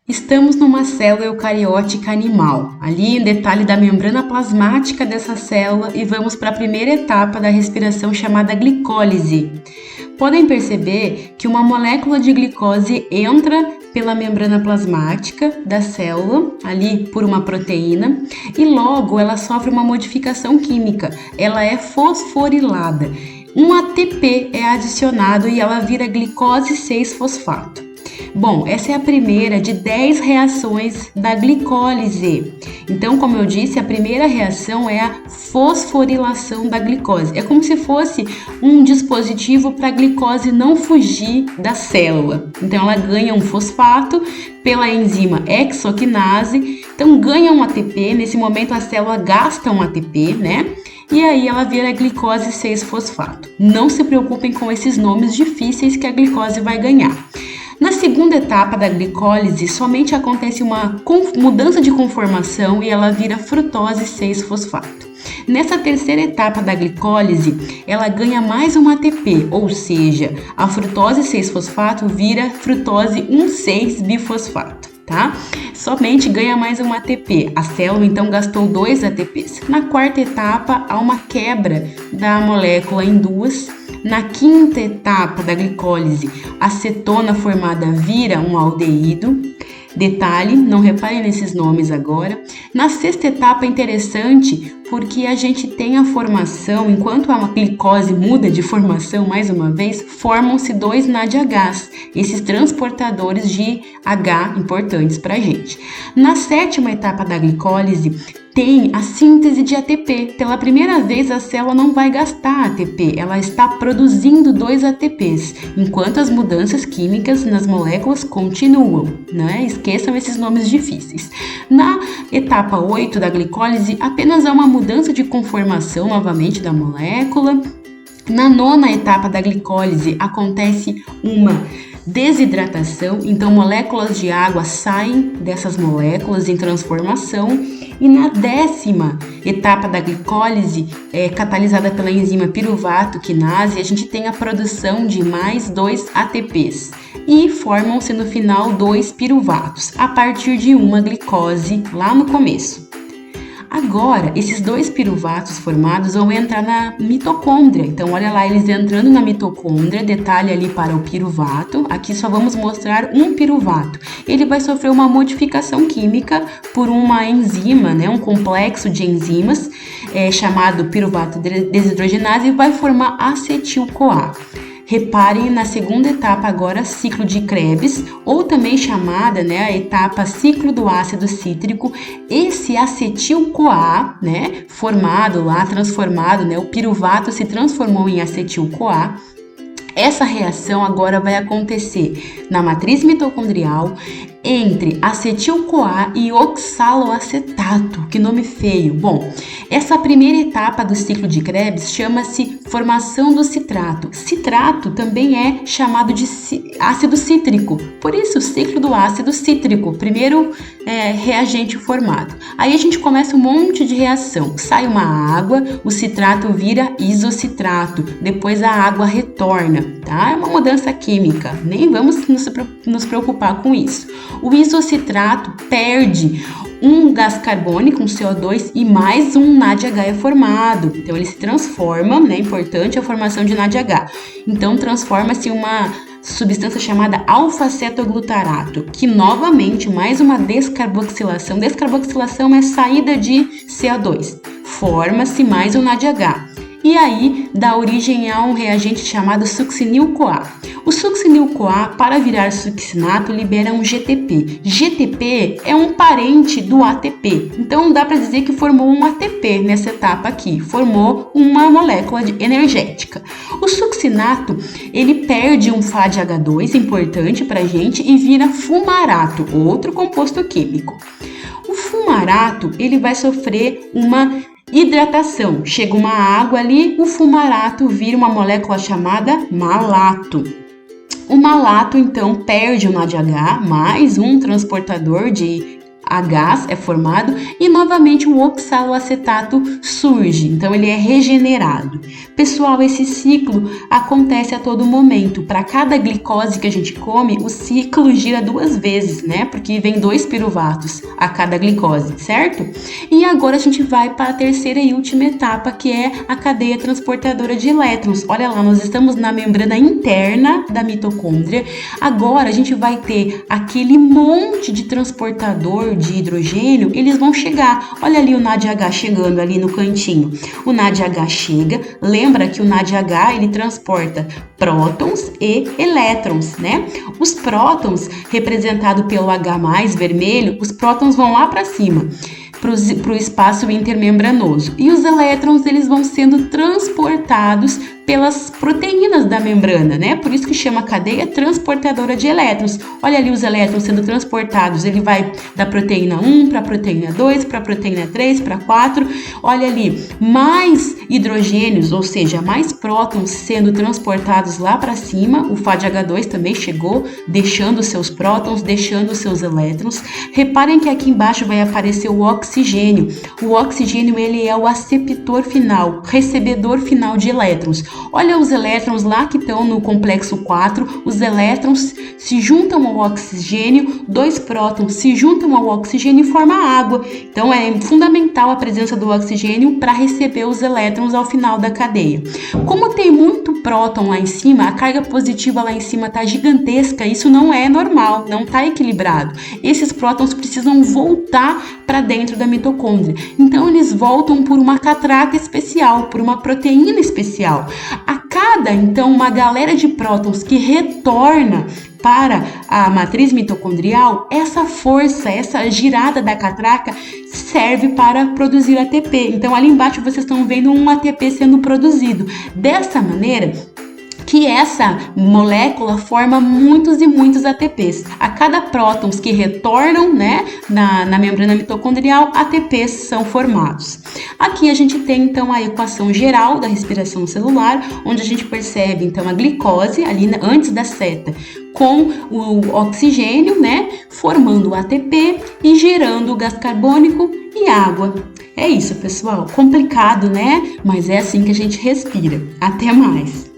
Estamos numa célula eucariótica animal, ali em detalhe da membrana plasmática dessa célula, e vamos para a primeira etapa da respiração chamada glicólise. Podem perceber que uma molécula de glicose entra pela membrana plasmática da célula, ali por uma proteína, e logo ela sofre uma modificação química, ela é fosforilada. Um ATP é adicionado e ela vira glicose 6-fosfato. Bom, essa é a primeira de 10 reações da glicólise. Então, como eu disse, a primeira reação é a fosforilação da glicose. É como se fosse um dispositivo para a glicose não fugir da célula. Então, ela ganha um fosfato pela enzima hexoquinase. Então, ganha um ATP. Nesse momento, a célula gasta um ATP, né? E aí ela vira glicose 6-fosfato. Não se preocupem com esses nomes difíceis que a glicose vai ganhar. Na segunda etapa da glicólise, somente acontece uma mudança de conformação e ela vira frutose 6-fosfato. Nessa terceira etapa da glicólise, ela ganha mais um ATP, ou seja, a frutose 6-fosfato vira frutose 1,6-bifosfato, tá? Somente ganha mais um ATP. A célula então gastou 2 ATPs. Na quarta etapa, há uma quebra da molécula em duas. Na quinta etapa da glicólise, a cetona formada vira um aldeído. Detalhe, não reparem nesses nomes agora. Na sexta etapa é interessante porque a gente tem a formação, enquanto a glicose muda de formação mais uma vez, formam-se 2 NADHs, esses transportadores de H importantes para a gente. Na sétima etapa da glicólise, tem a síntese de ATP. Pela primeira vez, a célula não vai gastar ATP, ela está produzindo 2 ATPs, enquanto as mudanças químicas nas moléculas continuam, né? Esqueçam esses nomes difíceis. Na etapa 8 da glicólise, apenas há uma mudança de conformação novamente da molécula. Na nona etapa da glicólise, acontece uma desidratação, então moléculas de água saem dessas moléculas em transformação. E na 10ª etapa da glicólise, catalisada pela enzima piruvato quinase, a gente tem a produção de mais 2 ATPs e formam-se no final 2 piruvatos, a partir de uma glicose lá no começo. Agora, esses 2 piruvatos formados vão entrar na mitocôndria. Então, olha lá, eles entrando na mitocôndria, detalhe ali para o piruvato. Aqui só vamos mostrar um piruvato. Ele vai sofrer uma modificação química por uma enzima, né, um complexo de enzimas, chamado piruvato desidrogenase, e vai formar acetil-CoA. Reparem na segunda etapa agora, ciclo de Krebs, ou também chamada, né, a etapa ciclo do ácido cítrico. Esse acetil-CoA, né, formado lá, transformado, né, o piruvato se transformou em acetil-CoA. Essa reação agora vai acontecer na matriz mitocondrial entre acetil-CoA e oxaloacetato. Que nome feio! Bom, essa primeira etapa do ciclo de Krebs chama-se formação do citrato. Citrato também é chamado de ácido cítrico, por isso o ciclo do ácido cítrico, primeiro reagente formado. Aí a gente começa um monte de reação, sai uma água, o citrato vira isocitrato, depois a água retorna, tá? É uma mudança química, nem vamos nos preocupar com isso. O isocitrato perde um gás carbônico, um CO2, e mais um NADH é formado. Então ele se transforma, né? Importante a formação de NADH. Então transforma-se em uma substância chamada alfa-cetoglutarato, que novamente mais uma descarboxilação. Descarboxilação é saída de CO2. Forma-se mais um NADH. E aí dá origem a um reagente chamado succinil-CoA. O succinil-CoA, para virar succinato, libera um GTP. GTP é um parente do ATP. Então dá para dizer que formou um ATP nessa etapa aqui, formou uma molécula energética. O succinato, ele perde um FADH2 importante para a gente e vira fumarato, outro composto químico. O fumarato, ele vai sofrer uma hidratação. Chega uma água ali, o fumarato vira uma molécula chamada malato. O malato, então, perde o NADH, mais um transportador de a gás é formado e novamente o oxaloacetato surge, então ele é regenerado. Pessoal, esse ciclo acontece a todo momento. Para cada glicose que a gente come, o ciclo gira 2 vezes, né? Porque vem 2 piruvatos a cada glicose, certo? E agora a gente vai para a terceira e última etapa, que é a cadeia transportadora de elétrons. Olha lá, nós estamos na membrana interna da mitocôndria. Agora a gente vai ter aquele monte de transportador de hidrogênio, eles vão chegar. Olha ali o NADH chegando ali no cantinho. O NADH chega, lembra que o NADH ele transporta prótons e elétrons, né? Os prótons, representado pelo H+ vermelho, os prótons vão lá para cima, para o espaço intermembranoso. E os elétrons, eles vão sendo transportados pelas proteínas da membrana, né? Por isso que chama cadeia transportadora de elétrons. Olha ali os elétrons sendo transportados. Ele vai da proteína 1 para a proteína 2, para a proteína 3, para 4. Olha ali, mais hidrogênios, ou seja, mais prótons sendo transportados lá para cima. O FADH2 também chegou, deixando seus prótons, deixando seus elétrons. Reparem que aqui embaixo vai aparecer o oxigênio. O oxigênio, ele é o aceptor final, recebedor final de elétrons. Olha os elétrons lá que estão no complexo 4, os elétrons se juntam ao oxigênio, 2 prótons se juntam ao oxigênio e formam água. Então é fundamental a presença do oxigênio para receber os elétrons ao final da cadeia. Como tem muito próton lá em cima, a carga positiva lá em cima está gigantesca, isso não é normal, não está equilibrado. Esses prótons precisam voltar para dentro da mitocôndria. Então eles voltam por uma catraca especial, por uma proteína especial. A cada, então, uma galera de prótons que retorna para a matriz mitocondrial, essa força, essa girada da catraca serve para produzir ATP. Então, ali embaixo vocês estão vendo um ATP sendo produzido. Dessa maneira, que essa molécula forma muitos e muitos ATPs. A cada prótons que retornam, né, na membrana mitocondrial, ATPs são formados. Aqui a gente tem então a equação geral da respiração celular, onde a gente percebe então a glicose ali antes da seta com o oxigênio, né, formando o ATP e gerando o gás carbônico e água. É isso, pessoal. Complicado, né? Mas é assim que a gente respira. Até mais!